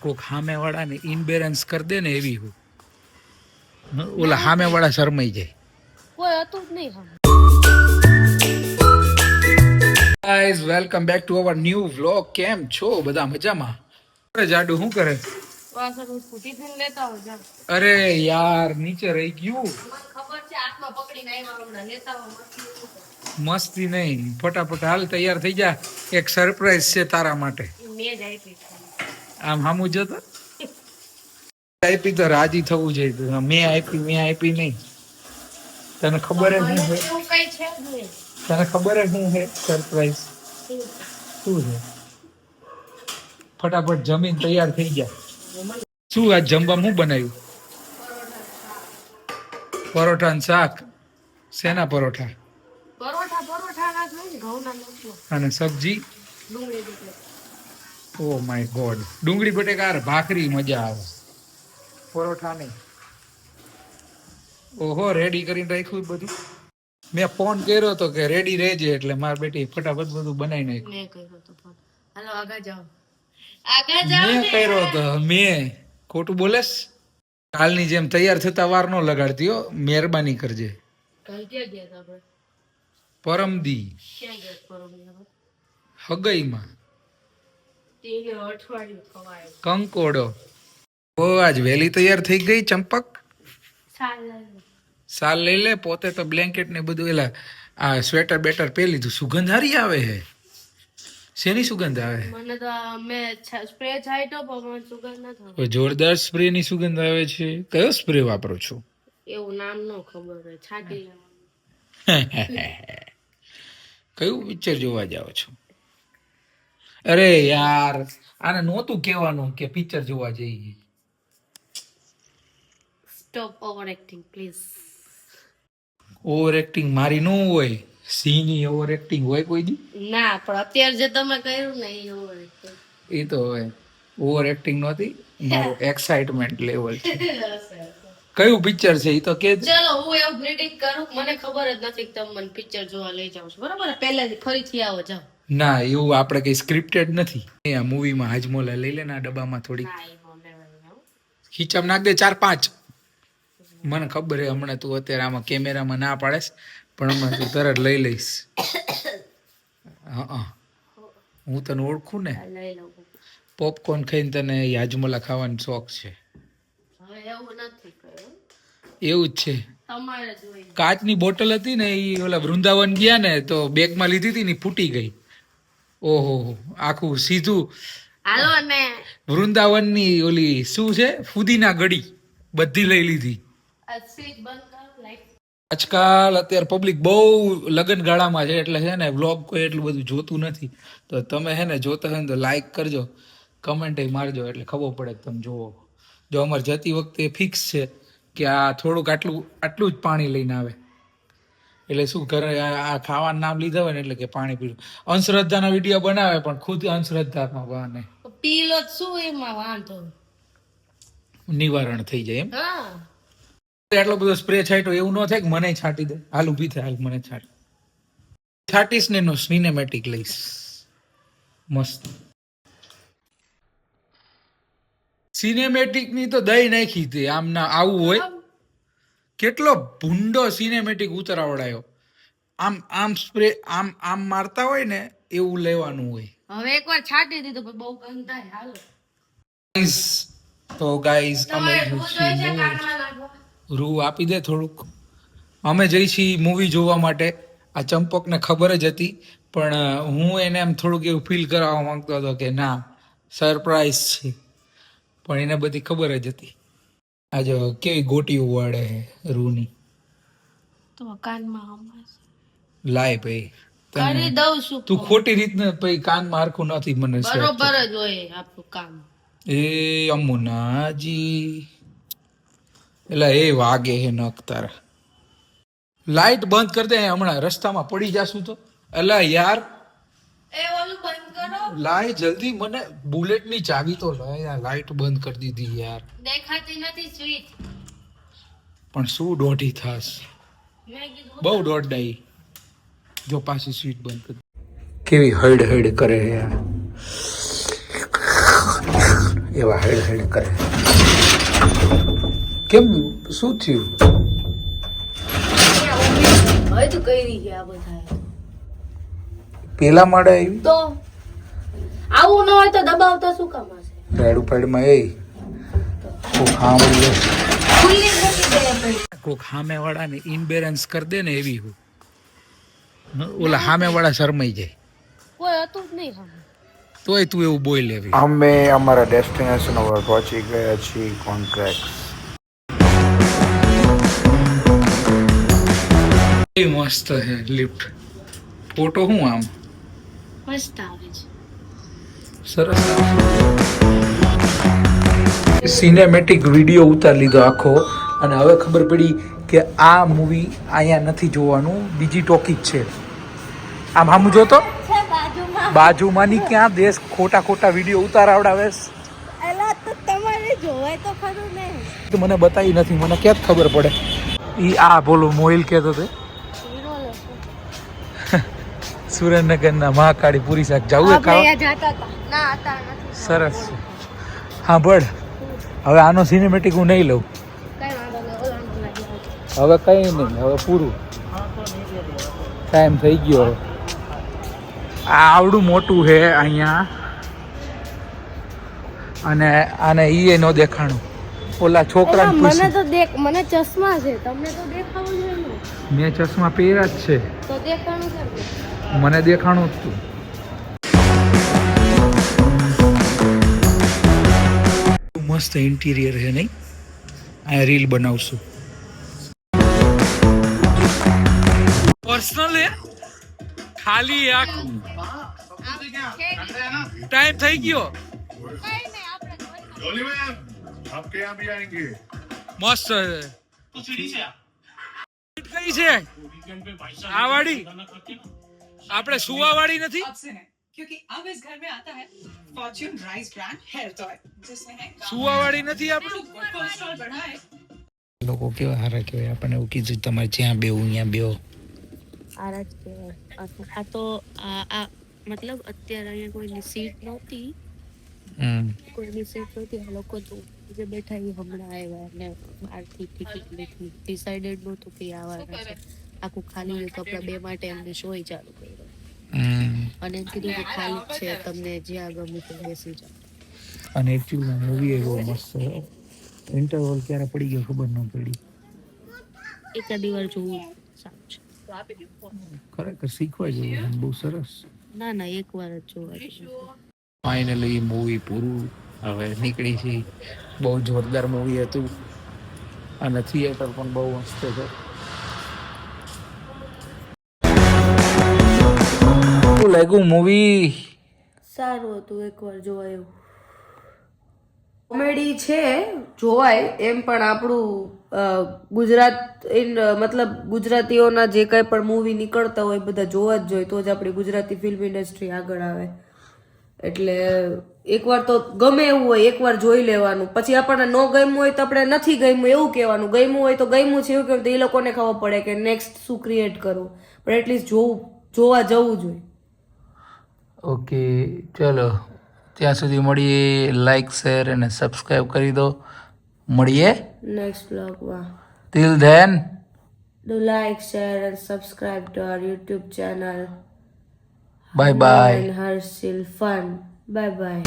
કોક સામેવાળાને imbalance કરી દે ને એવી હું ઓલા સામેવાળા શરમાઈ જાય. કોઈ હતું જ નહીં. Guys welcome back to our new vlog. કેમ છો બધા? મજામાં? અરે જાડુ શું કરે? અરે યાર નીચે રહી ગયું. મસ્તી નહીં, ફટાફટ હાલ તૈયાર થઈ જા. એક સરપ્રાઈઝ છે તારા માટે. આમ હામું જતો આપી તો રાજી થવું જોઈએ. મેં આપી નહીં. તને ખબર જ નહીં હોય. તને ખબર જ નહીં હે સરપ્રાઈઝ શું છે? ફટાફટ જમીન તૈયાર થઈ ગયા. શું આજ જમવા હું બનાવ્યું? પરોઠા ને શાક. શેના પરોઠા? અને સબ્જી? Oh my God. ડુંગળી બટેકા ભાખરી મજા આવે, પરોઠા નહીં. ઓહો, રેડી કરીને રાખ્યું બધું. મેં ફોન કર્યો તો કે રેડી રહેજે, એટલે મારી બેટી ફટાફટ બધું બનાવી નાખ્યું. મેં કર્યો તો મેં ખોટું બોલેસ? કાલની જેમ તૈયાર થતા વાર નો લગાડતી હો, મહેરબાની કરજે. પરમદી હગઈમાં કંકોડો. ઓ આજ વહેલી તૈયાર થઈ ગઈ ચંપક. સાલ લઈ લે. પોતે તો બ્લેન્કેટ ને બધું એલા આ સ્વેટર બેટર પહેરી લીધું. સુગંધ હારી આવે હે. શેની સુગંધ આવે? મને તો મે સ્પ્રે છાંટ્યો પણ સુગંધ ન થાય. જોરદાર સ્પ્રે ની સુગંધ આવે છે. કયો સ્પ્રે વાપરો છો? એવું નામ નો ખબર હોય, છાંટી કયું પિક્ચર જોવા જાવ છો? અરે યાર આને નહોતું કહેવાનું કે પિક્ચર જોવા જઈએ. Stop over acting please. Over acting મારી ન હોય. સિંહની ઓવર એક્ટિંગ હોય કોઈ દી? ના, પણ અત્યારે જે તમે કર્યું ને એ ઓવર એક્ટિંગ. એ તો હોય. ઓવર એક્ટિંગ નહોતી, મારું એક્સાઇટમેન્ટ લેવલ છે. કયું પિક્ચર છે એ તો કે. ચલો હું એવું પ્રિડિક્ટ કરું, મને ખબર જ નથી કે તમે મને પિક્ચર જોવા લઈ જાવ છો, બરાબર? પહેલાથી ફરીથી આવો જાવ. ના, એવું આપણે કઈ સ્ક્રિપ્ટેડ નથી. આ મૂવીમાં હાજમોલા લઈ લે ને આ ડબ્બામાં થોડી ખીચામ નાખ દે 4-5. મને ખબર હે હમણાં તું અત્યારે આમાં કેમેરામાં ના પાડેસ, પણ હમણાં તું તરત લઈ લઈશ. હા, હું તને ઓળખું ને. પોપકોર્ન ખાઈને તને હાજમોલા ખાવાનો શોખ છે. એવું જ છે. કાચની બોટલ હતી ને, એ ઓલા વૃંદાવન ગયા ને તો બેગમાં લીધી હતી ને ફૂટી ગઈ. ઓહો, આખું સીધું વૃંદાવનની ઓલી શું છે ફુદીના ગળી બધી લઈ લીધી. આજકાલ અત્યારે પબ્લિક બહુ લગન ગાળામાં છે, એટલે છે ને વ્લોગ કોઈ એટલું બધું જોતું નથી. તો તમે છે ને જોતા હોય ને તો લાઈક કરજો, કમેન્ટ મારજો, એટલે ખબર પડે કે તમે જોવો. જો અમારે જતી વખતે ફિક્સ છે કે આ થોડુંક આટલું જ પાણી લઈને આવે. એટલે શું કરે, આ ખાવાનું નામ લીધા હોય ને એટલે કે પાણી પીવું. અંધશ્રદ્ધાના વિડીયો બનાવે પણ ખુદ અંધશ્રદ્ધામાં બહાને પીલો શું એમાં વાંધો નિવારણ થઈ જાય એમ. એટલો બધો સ્પ્રે છાંટ્યો એવું ન થાય કે મને છાંટી દે. હાલ ઊભી થાય, હાલ મને છાંટીશ ને એનો સિનેમેટિક લઈશ મસ્ત. સિનેમેટિક ની તો દઈ નાખી હતી. આમ ના આવું હોય. કેટલો ભૂંડો સિનેમેટિક ઉતરાવડાયો. આમ સ્પ્રે આમ મારતા હોય ને એવું લેવાનું હોય. હવે એકવાર છાંટી દીધું બહુ ગંધ થાય. હાલો તો ગાઈઝ અમે રૂ આપી દે થોડુંક. અમે જઈ છીએ મૂવી જોવા માટે. આ ચંપકને ખબર જ હતી, પણ હું એને એમ થોડુંક એવું ફીલ કરાવવા માંગતો હતો કે ના સરપ્રાઈઝ છે, પણ એને બધી ખબર જ હતી. આજે કેવી ગોટીઓ વાળે રૂની તો કાનમાં લાય ભાઈ કરી દઉં છું. તું ખોટી રીતને ભાઈ કાનમાં હરખું નથી મને બરોબર જ હોય આપણું કામ. એ અમુનાજી એટલે એ વાગે હે નખ તારા. લાઈટ બંધ કરી દે, હમણાં રસ્તામાં પડી જાશું તો. અલા યાર લાય જલ્દી, મને બુલેટની ચાવી તો લાય. લાઈટ બંધ કરી દીધી યાર. દેખાતી નથી સ્વીચ. પણ શું દોઢી થાસ, બહુ દોઢાઈ. જો પાછી સ્વીચ બંધ કરી. કેવી હડ કરે યાર. એવા હેડ હેડ કરે. કેમ શું થયું? હવે તો કઈ રહી ગયા બધા પેલા માળે આવી તો આવું ન હોય તો દબાવતા શું કામ હશે? રેડ પેડમાં એ કોક સાંભળી ખુલ્લી મૂકી દે આપણે. કોક સામે વાળાને ઇમ્બેલેન્સ કરી દે ને એવી હું ઓલા સામે વાળા શરમાઈ જાય કોઈ હતું જ નહીં સામે. તોય તું એવું બોલ લેવી. અમે અમારા ડેસ્ટિનેશન ઉપર પહોંચી ગયા છીએ કોન્ટ્રાક્ટ. મસ્ત છે લિફ્ટ. ફોટો શું આમ મસ્ત આવે છે. સરસ. સિનેમેટિક વિડીયો ઉતારી લીધો આખો અને હવે ખબર પડી કે આ મૂવી અહીંયા નથી જોવાનું, બીજી ટોકી છે. આમ આમ જોતો બાજુમાંની ક્યાં દેશ ખોટા ખોટા વિડીયો ઉતારાવડાવે તો મને બતાવી નથી. મને ક્યાં ખબર પડે? ઈ આ બોલો મોહિલ કહેતો હતો સુરેન્દ્રનગરના મહાકાળી પૂરી શાક જવું ખાવા. સરસ. હા બળ હવે આનો સિનેમેટિક હું નહીં લઉં. હવે કઈ નહીં, હવે પૂરું ટાઈમ થઈ ગયો. આ આવડું મોટું છે અહીંયા અને આને ઈ નો દેખાણું. ઓલા છોકરા મને તો મને ચશ્મા છે, તમને તો દેખાવું જોઈએ ને. મેં ચશ્મા પહેર્યા જ છે તો દેખાણું છે. મને દેખાણું જ તું. મસ્ત ઇન્ટિરિયર છે નહીં? આ રીલ બનાવશું. પર્સનલ હે ખાલી આખું. ટાઈમ થઈ ગયો. आपके यहाँ भी आएंगे. મસ્ત કઈ છે આ વાડી? આપણે સુવા વાળી નથી. क्योंकि अब इस घर में आता है फॉर्च्यून राइस ब्रांड हेयर टॉय जिसमें है સુવા વાળી નથી આપણે. कोलेस्ट्रॉल बढ़ाए. લોકો કેવા હારા કહેવાય. આપણને એવું કીધું તમારે જ્યાં બેવું અહીંયા બેવો. આરાજ કહેવાય. આ તો આ મતલબ અત્યારે અહીંયા કોઈની સીટ નહોતી, કોઈની સીટ નહોતી. આ લોકો તો જે બેઠા એ હમણાં આવ્યા અને બહારથી ટિકિટ લીધી. ડિસાઇડેડ નહોતું કે આવવાના છે. આખું ખાલી હોય તો આપણા બે માટે એમને શો ચાલુ કર્યો અને એમ કીધું કે ખાલી જ છે, તમને જ્યાં ગમે તે બેસી જાઓ. અને એકચ્યુઅલી મૂવી એવો મસ્ત છે. ઇન્ટરવલ ક્યારે પડી ગયો ખબર ન પડી. એકાદી વાર જોવું સારું છે. ખરેખર શીખવા જેવું બહુ સરસ. ના ના એક વાર જ જોવા જેવું. ફાઇનલી મૂવી પૂરું હવે નીકળી છે. બહુ જોરદાર મૂવી હતું અને થિયેટર પણ બહુ મસ્ત છે. શું લાગ્યું મૂવી? સારું હતું, એકવાર જોવાયું. કોમેડી છે, જોવાય એમ, પણ આપણું મતલબ ગુજરાતીઓના જે કંઈ પણ મૂવી નીકળતા હોય બધા જોવા જ જોઈએ, તો જ આપણી ગુજરાતી ફિલ્મ ઇન્ડસ્ટ્રી આગળ આવે. એટલે એકવાર તો ગમે એવું હોય એકવાર જોઈ લેવાનું. પછી આપણને ન ગમ્યું હોય તો આપણે નથી ગમ્યું એવું કહેવાનું. ગમ્યું હોય તો ગમ્યું છે એવું કહેવું, તો એ લોકોને ખબર પડે કે નેક્સ્ટ શું ક્રિએટ કરવું. પણ એટલીસ્ટ જોવા જવું જોઈએ. ઓકે ચલો ત્યાં સુધી મળીએ. લાઈક શેર અને સબસ્ક્રાઈબ કરી દો. મળીએ નેક્સ્ટ બ્લોગમાં. Till then Do like, share and subscribe to our YouTube channel. Bye bye. And Harshil Fun. Bye bye.